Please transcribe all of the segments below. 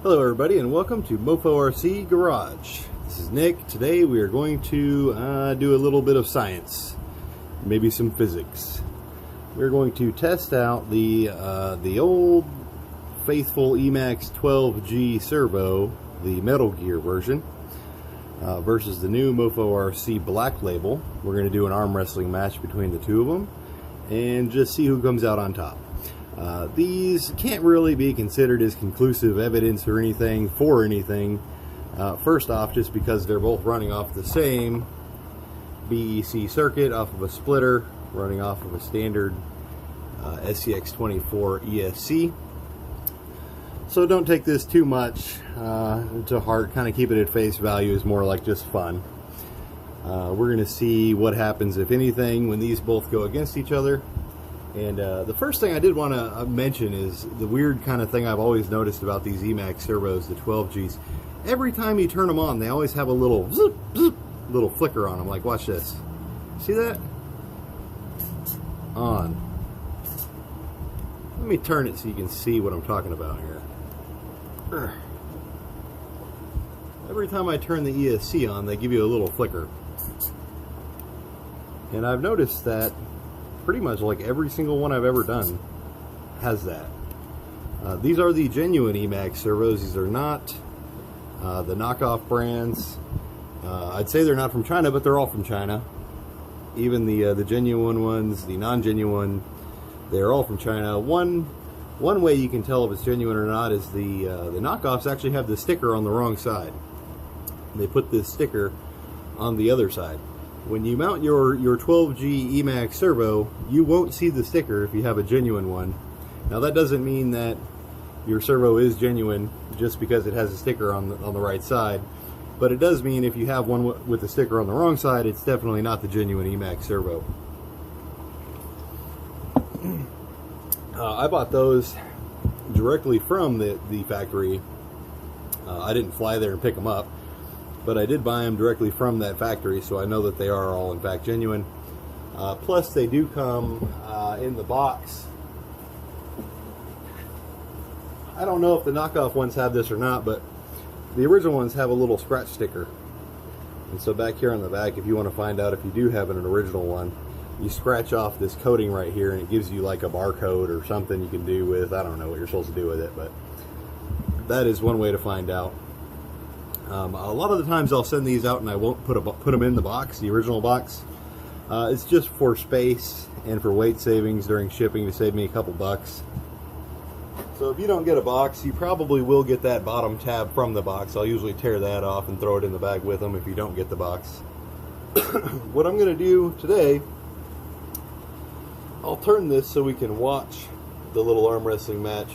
Hello everybody and welcome to MOFO RC Garage. This is Nick. Today we are going to do a little bit of science, maybe some physics. We're going to test out the old faithful Emax 12G servo, the Metal Gear version, versus the new MOFO RC Black label. We're going to do an arm wrestling match between the two of them and just see who comes out on top. These can't really be considered as conclusive evidence or anything for anything. First off, just because they're both running off the same BEC circuit, off of a splitter, running off of a standard scx24 ESC. So don't take this too much to heart. Kind of keep it at face value. Is more like just fun. We're going to see what happens, if anything, when these both go against each other. And the first thing I did want to mention is the weird kind of thing I've always noticed about these Emax servos, the 12Gs. Every time you turn them on, they always have a little zip, zip, little flicker on them. Like, watch this. See that? On. Let me turn it so you can see what I'm talking about here. Every time I turn the ESC on, they give you a little flicker. And I've noticed that pretty much like every single one I've ever done has that. These are the genuine Emax servos. These are not the knockoff brands. I'd say they're not from China, but they're all from China. Even the genuine ones, the non-genuine, they're all from China. One way you can tell if it's genuine or not is the knockoffs actually have the sticker on the wrong side. They put this sticker on the other side. When you mount your 12G Emax servo, you won't see the sticker if you have a genuine one. Now that doesn't mean that your servo is genuine just because it has a sticker on the right side, but it does mean if you have one with the sticker on the wrong side, it's definitely not the genuine Emax servo. I bought those directly from the factory. I didn't fly there and pick them up, but I did buy them directly from that factory, so I know that they are all in fact genuine. Plus they do come in the box. I don't know if the knockoff ones have this or not, but the original ones have a little scratch sticker. And so back here on the back, if you want to find out if you do have an original one, you scratch off this coating right here and it gives you like a barcode or something you can do with, I don't know what you're supposed to do with it, but that is one way to find out. A lot of the times I'll send these out and I won't put them in the box, the original box. It's just for space and for weight savings during shipping to save me a couple bucks. So if you don't get a box, you probably will get that bottom tab from the box. I'll usually tear that off and throw it in the bag with them if you don't get the box. What I'm going to do today, I'll turn this so we can watch the little arm wrestling match.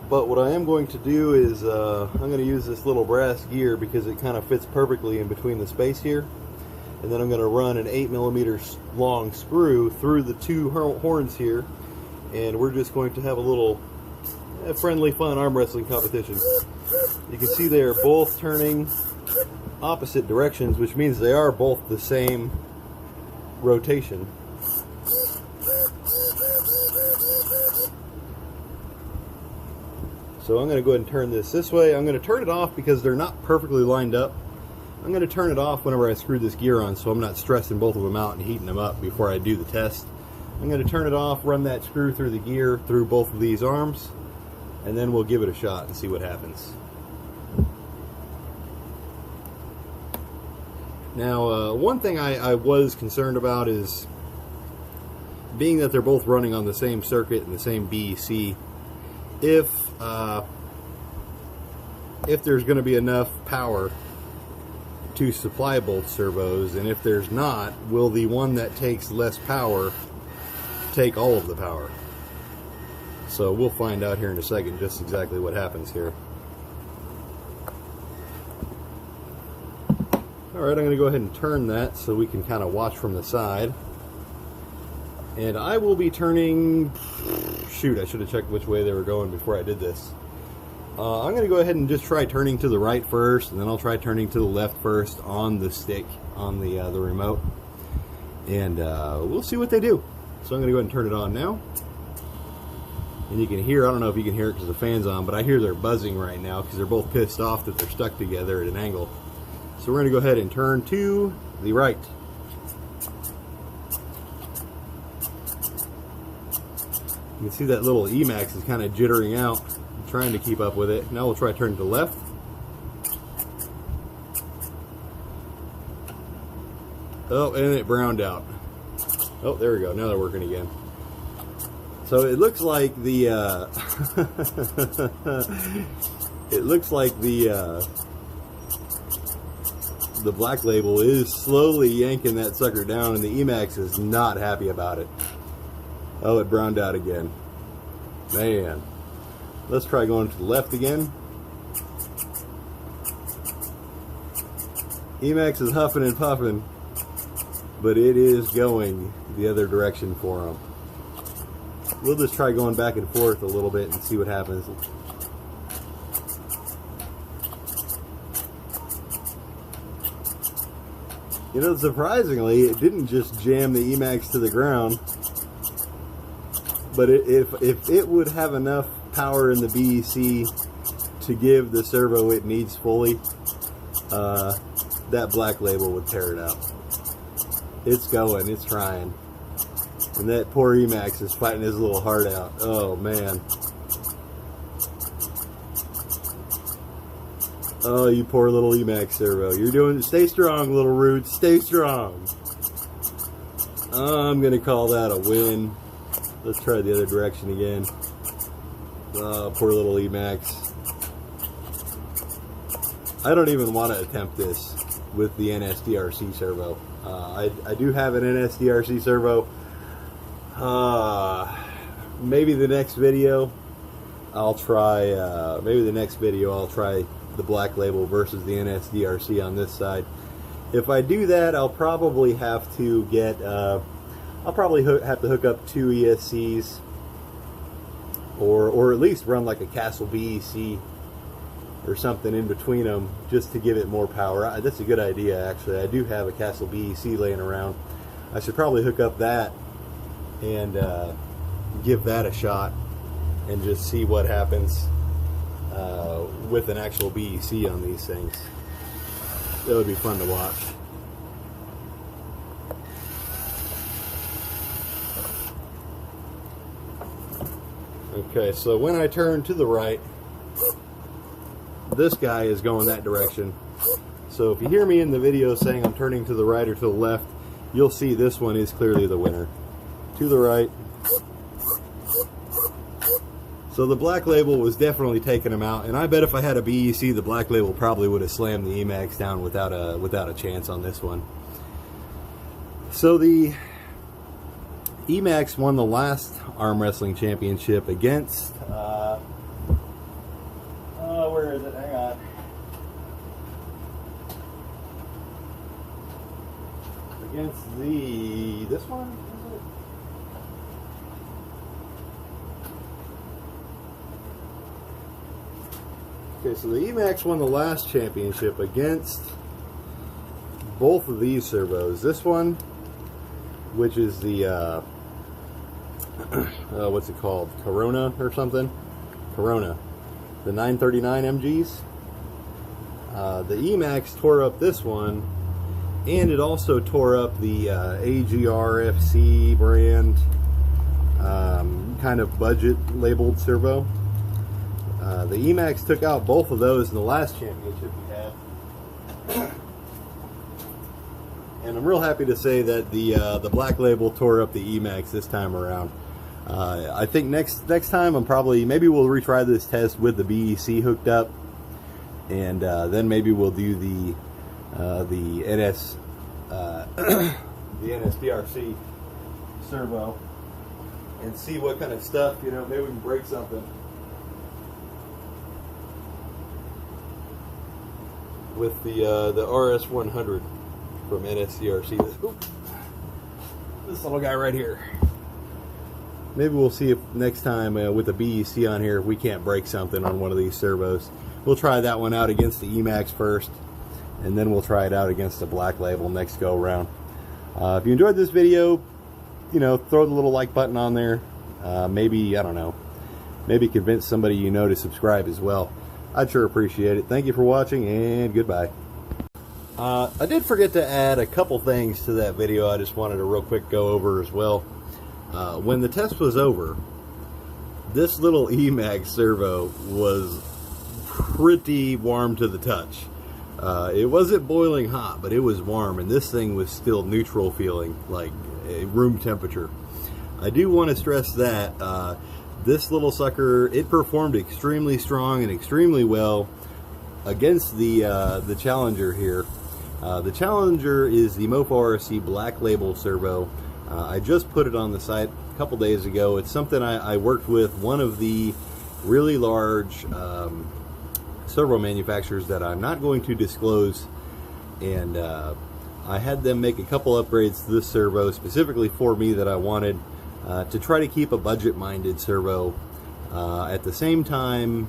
But what I am going to do is I'm going to use this little brass gear because it kind of fits perfectly in between the space here. And then I'm going to run an 8mm long screw through the two horns here. And we're just going to have a little friendly, fun arm wrestling competition. You can see they are both turning opposite directions, which means they are both the same rotation. So I'm going to go ahead and turn this way. I'm going to turn it off because they're not perfectly lined up. I'm going to turn it off whenever I screw this gear on so I'm not stressing both of them out and heating them up before I do the test. I'm going to turn it off, run that screw through the gear through both of these arms, and then we'll give it a shot and see what happens. Now, one thing I was concerned about is, being that they're both running on the same circuit and the same BEC, if there's going to be enough power to supply both servos, and if there's not, will the one that takes less power take all of the power? So we'll find out here in a second just exactly what happens here. Alright, I'm going to go ahead and turn that so we can kind of watch from the side. And I will be turning... Shoot, I should have checked which way they were going before I did this. I'm going to go ahead and just try turning to the right first, and then I'll try turning to the left first on the stick, on the remote. And we'll see what they do. So I'm going to go ahead and turn it on now. And you can hear, I don't know if you can hear it because the fan's on, but I hear they're buzzing right now because they're both pissed off that they're stuck together at an angle. So we're going to go ahead and turn to the right. You can see that little Emax is kind of jittering out, trying to keep up with it. Now we'll try turning to the left. Oh, and it browned out. Oh, there we go. Now they're working again. So it looks like the the black label is slowly yanking that sucker down, and the Emax is not happy about it. Oh, it browned out again. Man. Let's try going to the left again. Emax is huffing and puffing, but it is going the other direction for him. We'll just try going back and forth a little bit and see what happens. You know, surprisingly, it didn't just jam the Emax to the ground, but if it would have enough power in the BEC to give the servo it needs fully, that black label would tear it out. It's going, it's trying. And that poor Emax is fighting his little heart out. Oh, man. Oh, you poor little Emax servo. You're doing, stay strong, little roots. Stay strong. I'm going to call that a win. Let's try the other direction again. Oh, poor little Emax. I don't even want to attempt this with the Nsdrc servo. I do have an Nsdrc servo. Maybe the next video I'll try the black label versus the Nsdrc on this side. If I do that, I'll probably have to get have to hook up 2 ESCs, or at least run like a Castle BEC or something in between them, just to give it more power. That's a good idea, actually. I do have a Castle BEC laying around. I should probably hook up that and give that a shot and just see what happens with an actual BEC on these things. That would be fun to watch. Okay, so when I turn to the right, this guy is going that direction. So if you hear me in the video saying I'm turning to the right or to the left, you'll see this one is clearly the winner. To the right. So the black label was definitely taking him out, and I bet if I had a BEC, the black label probably would have slammed the Emax down without a chance on this one. So the Emax won the last arm wrestling championship against where is it? Hang on. Against this one? Okay, so the Emax won the last championship against both of these servos. This one, which is the what's it called? Corona or something? Corona. The 939 MGs. The Emax tore up this one, and it also tore up the AGRFC brand kind of budget labeled servo. The Emax took out both of those in the last championship we had. And I'm real happy to say that the black label tore up the Emax this time around. I think next time maybe we'll retry this test with the BEC hooked up, and then maybe we'll do the Nsdrc servo and see what kind of stuff, maybe we can break something with the RS100 from Nsdrc. This little guy right here. Maybe we'll see if next time with the BEC on here, if we can't break something on one of these servos. We'll try that one out against the Emax first, and then we'll try it out against the black label next go around. If you enjoyed this video, throw the little like button on there. Maybe, I don't know, maybe convince somebody you know to subscribe as well. I'd sure appreciate it. Thank you for watching, and goodbye. I did forget to add a couple things to that video I just wanted to real quick go over as well. When the test was over, this little Emax servo was pretty warm to the touch. It wasn't boiling hot, but it was warm, and this thing was still neutral feeling, like room temperature. I do want to stress that this little sucker, it performed extremely strong and extremely well against the Challenger here. The Challenger is the MOFO RC Black Label servo. I just put it on the site a couple days ago. It's something I worked with one of the really large servo manufacturers that I'm not going to disclose, and I had them make a couple upgrades to this servo specifically for me that I wanted to try to keep a budget-minded servo. At the same time,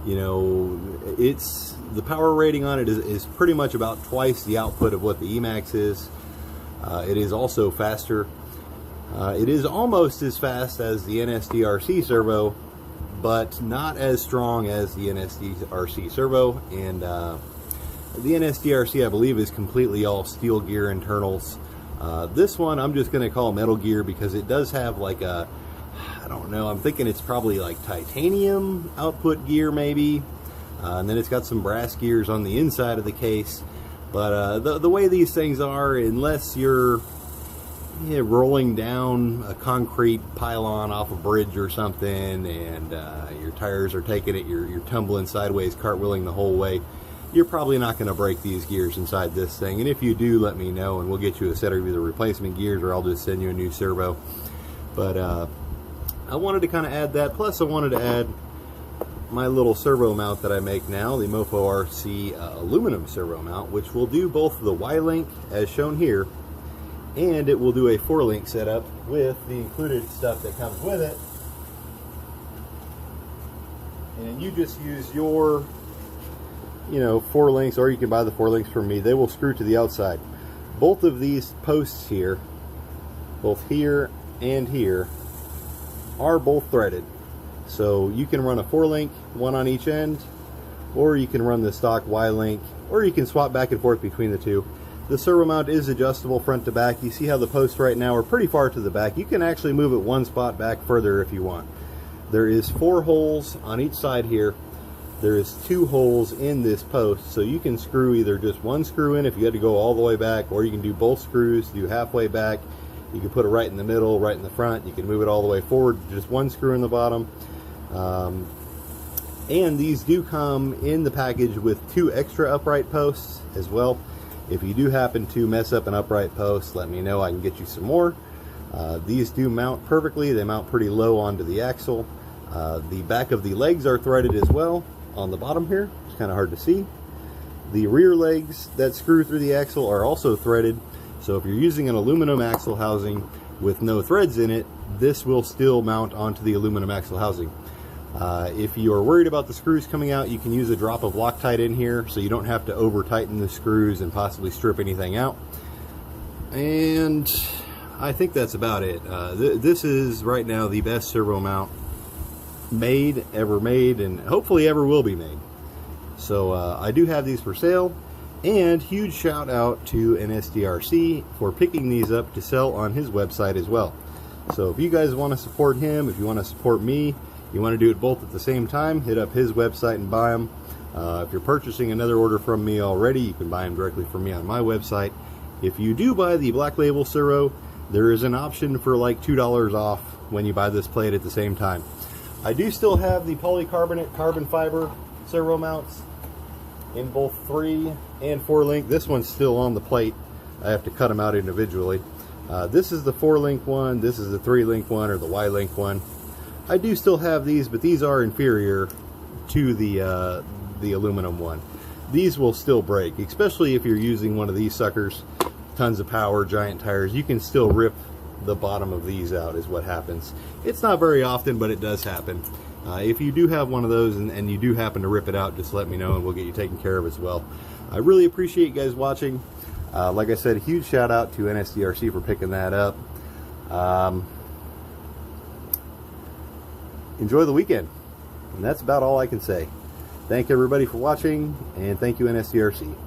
you know, the power rating on it is pretty much about twice the output of what the Emax is. It is also faster. It is almost as fast as the Nsdrc servo, but not as strong as the Nsdrc servo. And the Nsdrc, I believe, is completely all steel gear internals. This one I'm just going to call metal gear because it does have like a, I don't know, I'm thinking it's probably like titanium output gear maybe, and then it's got some brass gears on the inside of the case. But the way these things are, unless you're rolling down a concrete pylon off a bridge or something, and your tires are taking it, you're tumbling sideways, cartwheeling the whole way, you're probably not going to break these gears inside this thing. And if you do, let me know, and we'll get you a set of either replacement gears, or I'll just send you a new servo. But I wanted to kind of add that. Plus, I wanted to add my little servo mount that I make now, the MOFO RC aluminum servo mount, which will do both the Y-link as shown here, and it will do a 4-link setup with the included stuff that comes with it. And you just use your, 4 links, or you can buy the 4 links from me. They will screw to the outside. Both of these posts here, both here and here, are both threaded. So you can run a 4-link, one on each end, or you can run the stock Y-link, or you can swap back and forth between the two. The servo mount is adjustable front to back. You see how the posts right now are pretty far to the back. You can actually move it one spot back further if you want. There is 4 holes on each side here. There is 2 holes in this post, so you can screw either just one screw in if you had to go all the way back, or you can do both screws, do halfway back. You can put it right in the middle, right in the front. You can move it all the way forward, just one screw in the bottom. And these do come in the package with 2 extra upright posts as well. If you do happen to mess up an upright post, let me know. I can get you some more. These do mount perfectly. They mount pretty low onto the axle. The back of the legs are threaded as well on the bottom here. It's kind of hard to see. The rear legs that screw through the axle are also threaded. So if you're using an aluminum axle housing with no threads in it, this will still mount onto the aluminum axle housing. If you are worried about the screws coming out, you can use a drop of Loctite in here, so you don't have to over tighten the screws and possibly strip anything out. And I think that's about it. This is right now the best servo mount ever made, and hopefully ever will be made. So I do have these for sale. And huge shout out to Nsdrc for picking these up to sell on his website as well. So if you guys want to support him, if you want to support me, you want to do it both at the same time, hit up his website and buy them. If you're purchasing another order from me already, you can buy them directly from me on my website. If you do buy the Black Label servo, there is an option for like $2 off when you buy this plate at the same time. I do still have the polycarbonate carbon fiber servo mounts in both 3 and 4-link. This one's still on the plate. I have to cut them out individually. This is the 4-link one. This is the 3-link one, or the Y-link one. I do still have these, but these are inferior to the aluminum one. These will still break, especially if you're using one of these suckers. Tons of power, giant tires. You can still rip the bottom of these out is what happens. It's not very often, but it does happen. If you do have one of those and you do happen to rip it out, just let me know and we'll get you taken care of as well. I really appreciate you guys watching. Like I said, a huge shout out to Nsdrc for picking that up. enjoy the weekend. And that's about all I can say. Thank everybody for watching, and thank you, Nsdrc.